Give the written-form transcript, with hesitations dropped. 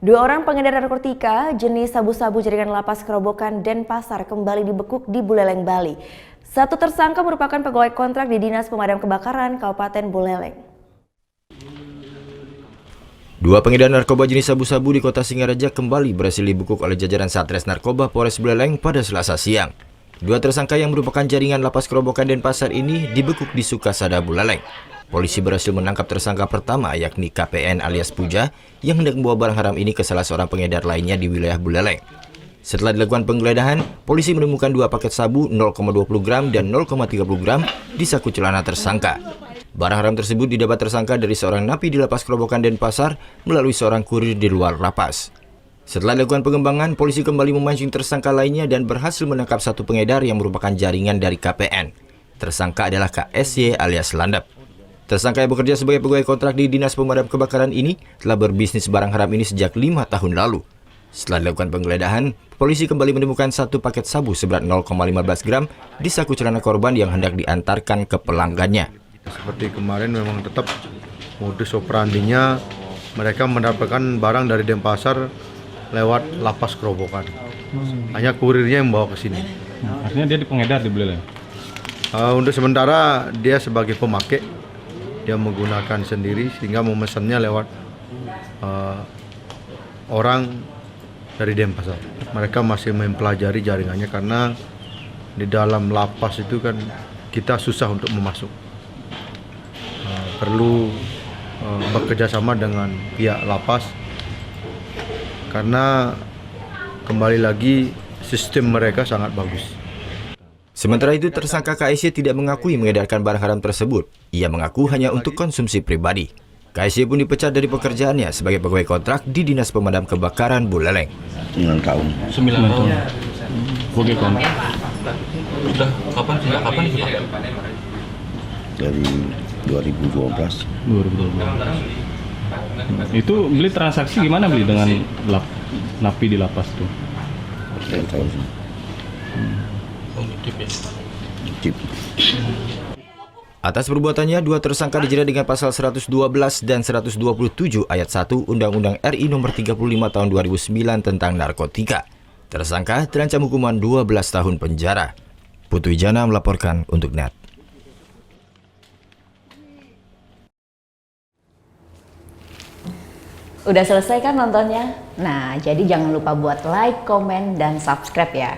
Dua orang pengedar narkotika jenis sabu-sabu jaringan lapas Kerobokan Denpasar kembali dibekuk di Buleleng, Bali. Satu tersangka merupakan pegawai kontrak di Dinas Pemadam Kebakaran Kabupaten Buleleng. Dua pengedar narkoba jenis sabu-sabu di kota Singaraja kembali berhasil dibekuk oleh jajaran Satres Narkoba Polres Buleleng pada Selasa siang. Dua tersangka yang merupakan jaringan lapas Kerobokan Denpasar ini dibekuk di Sukasada, Buleleng. Polisi berhasil menangkap tersangka pertama yakni KPN alias Puja yang hendak membawa barang haram ini ke salah seorang pengedar lainnya di wilayah Buleleng. Setelah dilakukan penggeledahan, polisi menemukan dua paket sabu 0,20 gram dan 0,30 gram di saku celana tersangka. Barang haram tersebut didapat tersangka dari seorang napi di lapas Kerobokan Denpasar melalui seorang kurir di luar lapas. Setelah dilakukan pengembangan, polisi kembali memancing tersangka lainnya dan berhasil menangkap satu pengedar yang merupakan jaringan dari KPN. Tersangka adalah KSY alias Landap. Tersangka yang bekerja sebagai pegawai kontrak di Dinas Pemadam Kebakaran ini telah berbisnis barang haram ini sejak 5 tahun lalu. Setelah dilakukan penggeledahan, polisi kembali menemukan satu paket sabu seberat 0,15 gram di saku celana korban yang hendak diantarkan ke pelanggannya. Seperti kemarin memang tetap modus operandinya mereka mendapatkan barang dari Denpasar lewat lapas Kerobokan. Hanya kurirnya yang bawa ke sini. Artinya dia di pengedar di Buleleng? Untuk sementara dia sebagai pemakai, dia menggunakan sendiri sehingga memesannya lewat orang dari Denpasar. Mereka masih mempelajari jaringannya karena di dalam lapas itu kan kita susah untuk memasuk. Perlu bekerja sama dengan pihak lapas karena kembali lagi sistem mereka sangat bagus. Sementara itu, tersangka KSY tidak mengakui mengedarkan barang haram tersebut. Ia mengaku hanya untuk konsumsi pribadi. KSY pun dipecat dari pekerjaannya sebagai pegawai kontrak di Dinas Pemadam Kebakaran Buleleng. 9 tahun. 9 tahun. Pegawai kontrak. Sudah kapan? Sejak kapan itu, Pak? Dari 2012. 2012. Itu beli transaksi gimana beli dengan napi di lapas tuh? Saya tahu sih. Tip. Atas perbuatannya, dua tersangka dijerat dengan pasal 112 dan 127 ayat 1 Undang-Undang RI Nomor 35 Tahun 2009 tentang narkotika. Tersangka terancam hukuman 12 tahun penjara. Putu Wijana melaporkan untuk NET. Udah selesai kan nontonnya? Nah, jadi jangan lupa buat like, komen, dan subscribe ya.